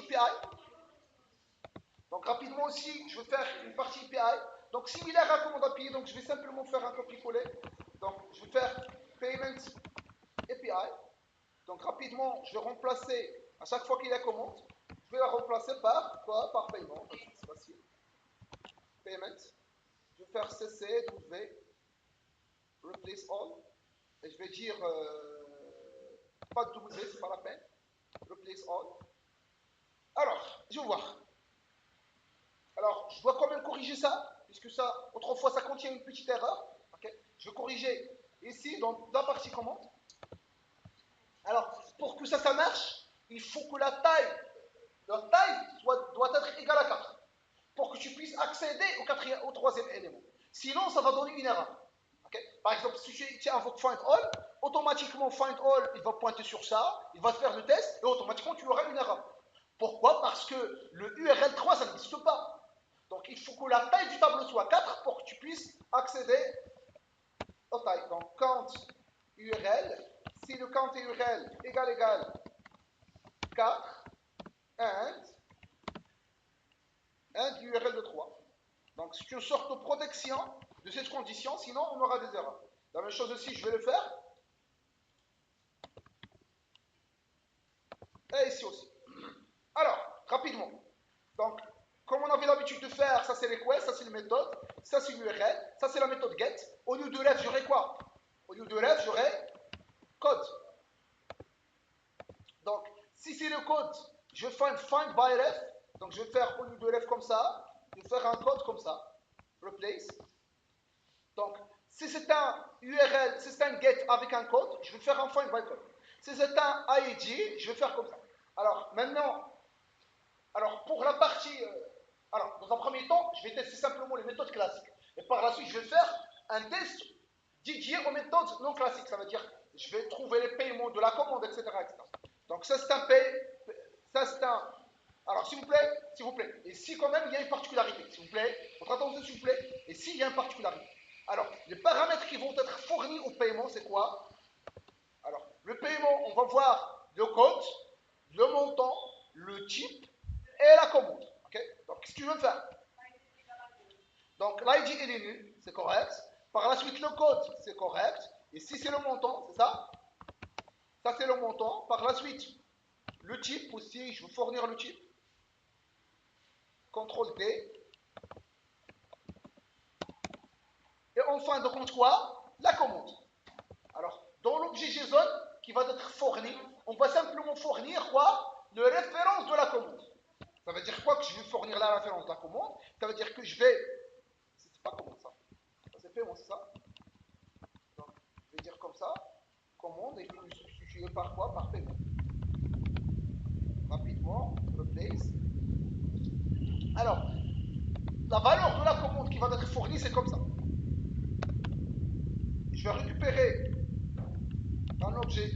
partie PI. Donc rapidement aussi, je vais faire une partie PI. Donc similaire à la commande API, donc je vais simplement faire un copier-coller. Donc je vais faire Payment API. Donc rapidement, je vais remplacer, à chaque fois qu'il y a commande, je vais la remplacer par quoi? Par paiement. C'est facile. Payment. Je vais faire CC, W, replace all. Et je vais dire pas de W, c'est pas la peine. Replace all. Alors, je vais voir. Alors, je dois quand même corriger ça, puisque ça, autrefois, ça contient une petite erreur. Okay. Je vais corriger ici, dans la partie commande. Alors, pour que ça marche, il faut que la taille doit être égale à 4, pour que tu puisses accéder au troisième élément. Sinon, ça va donner une erreur. Okay. Par exemple, si tu invoques find all, automatiquement find all, il va pointer sur ça, il va faire le test, et automatiquement, tu auras une erreur. Pourquoi? Parce que le URL 3, ça n'existe pas. Donc, il faut que la taille du tableau soit 4 pour que tu puisses accéder aux tailles. Donc, count URL, si le count URL égale 4, and URL de 3. Donc, c'est une sorte de protection de cette condition, sinon on aura des erreurs. La même chose aussi, je vais le faire. Et ici aussi. Alors, rapidement. Donc, comme on avait l'habitude de faire, ça c'est request, ça c'est une méthode, ça c'est l'URL, ça c'est la méthode get. Au lieu de ref, j'aurai quoi? Au lieu de ref, j'aurai code. Donc, si c'est le code, je vais faire find by ref. Donc, je vais faire au lieu de ref comme ça, je vais faire un code comme ça. Replace. Donc, si c'est un URL, si c'est un get avec un code, je vais faire un find by code. Si c'est un ID, je vais faire comme ça. Alors, maintenant, pour la partie, dans un premier temps, je vais tester simplement les méthodes classiques. Et par la suite, je vais faire un test dédié aux méthodes non classiques. Ça veut dire, je vais trouver les paiements de la commande, etc. etc. Donc, ça, c'est un ça, c'est un. Alors, s'il vous plaît, et si quand même il y a une particularité, s'il vous plaît, votre attention, s'il vous plaît, et s'il y a une particularité. Alors, les paramètres qui vont être fournis au paiement, c'est quoi? Alors, le paiement, on va voir le code, le montant, le type et la commande. Okay. Donc, qu'est-ce que tu veux faire? Donc, l'ID il est nul, c'est correct. Par la suite, le code, c'est correct. Et si c'est le montant, c'est ça? Ça, c'est le montant. Par la suite, le type aussi, je vais fournir le type. CTRL D. Et en fin de compte, quoi? La commande. Alors, dans l'objet JSON qui va être fourni, on va simplement fournir quoi? Le référence de la commande. Ça veut dire quoi que je vais fournir la référence de la commande? Ça veut dire que je vais. C'est pas commande ça. C'est paiement, c'est ça? Donc, je vais dire comme ça. Commande et puis le substituer par quoi? Par paiement. Rapidement, replace. Alors, la valeur de la commande qui va être fournie, c'est comme ça. Je vais récupérer un objet,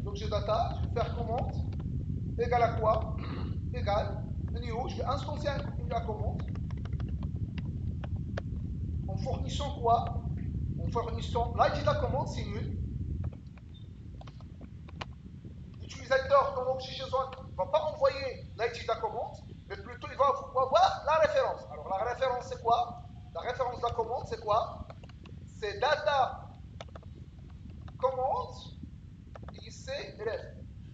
l'objet data, je vais faire commande, égale à quoi? Égale, new, je vais instancier la commande, en fournissant quoi? En fournissant l'ID de la commande, c'est nul. L'utilisateur dans l'objet JSON ne va pas envoyer l'ID de la commande, mais plutôt il va avoir la référence. Alors la référence c'est quoi? La référence de la commande c'est quoi? C'est data commande IC ref.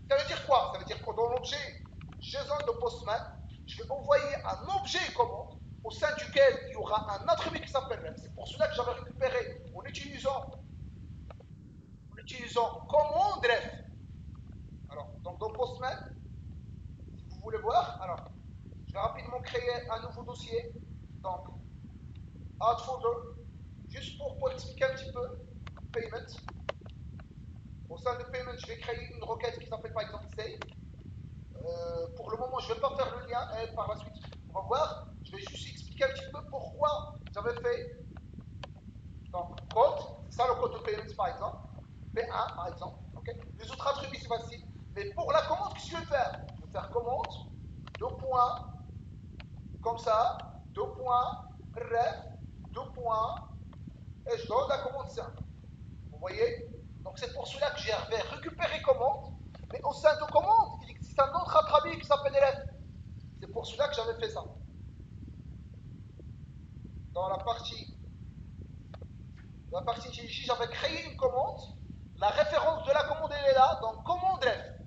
Ça veut dire quoi? Ça veut dire que dans l'objet JSON de Postman, je vais envoyer un objet commande au sein duquel il y aura un attribut qui s'appelle ref. C'est pour cela que j'avais récupéré en utilisant commande ref. Alors, donc dans Postman, si vous voulez voir, alors, je vais rapidement créer un nouveau dossier. Donc, add folder, juste pour expliquer un petit peu, payment. Au sein de payment, je vais créer une requête qui s'appelle par exemple save. Pour le moment, je ne vais pas faire le lien et par la suite, on va voir. Je vais juste expliquer un petit peu pourquoi j'avais fait. Donc, code, c'est ça le code de payment par exemple. P1 par exemple. Okay. Les autres attributs, c'est facile. Mais pour la commande, qu'est-ce que je vais faire? Je vais faire commande, deux points, comme ça, deux points, ref, deux points, et je donne la commande simple. Vous voyez? Donc c'est pour cela que j'ai récupéré commande, mais au sein de commande, il existe un autre attribut qui s'appelle ref. pour celui-là que j'avais fait ça. Dans la partie IntelliJ, j'avais créé une commande. La référence de la commande, elle est là, donc commande ref.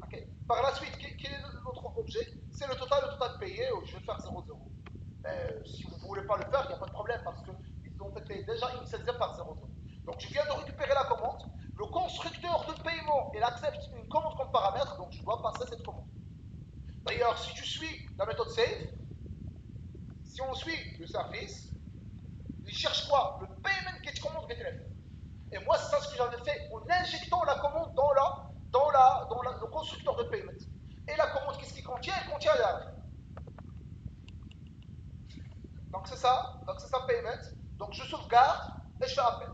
Okay. Par la suite, quel est notre objet? C'est le total payé, je vais faire 0,0. Mais si vous ne voulez pas le faire, il n'y a pas de problème parce qu'ils ont été déjà initialisés par 0,0. Donc je viens de récupérer la commande. Le constructeur de paiement, il accepte une commande comme paramètre, donc je dois passer cette commande. D'ailleurs, si tu suis la méthode save, si on suit le service, il cherche quoi? Le payment get command getref. Et moi, c'est ça ce que j'avais fait en injectant la commande dans le constructeur de payment. Et la commande, qu'est-ce qu'il contient? Elle contient la ref. Donc c'est ça payment. Donc je sauvegarde et je fais appel.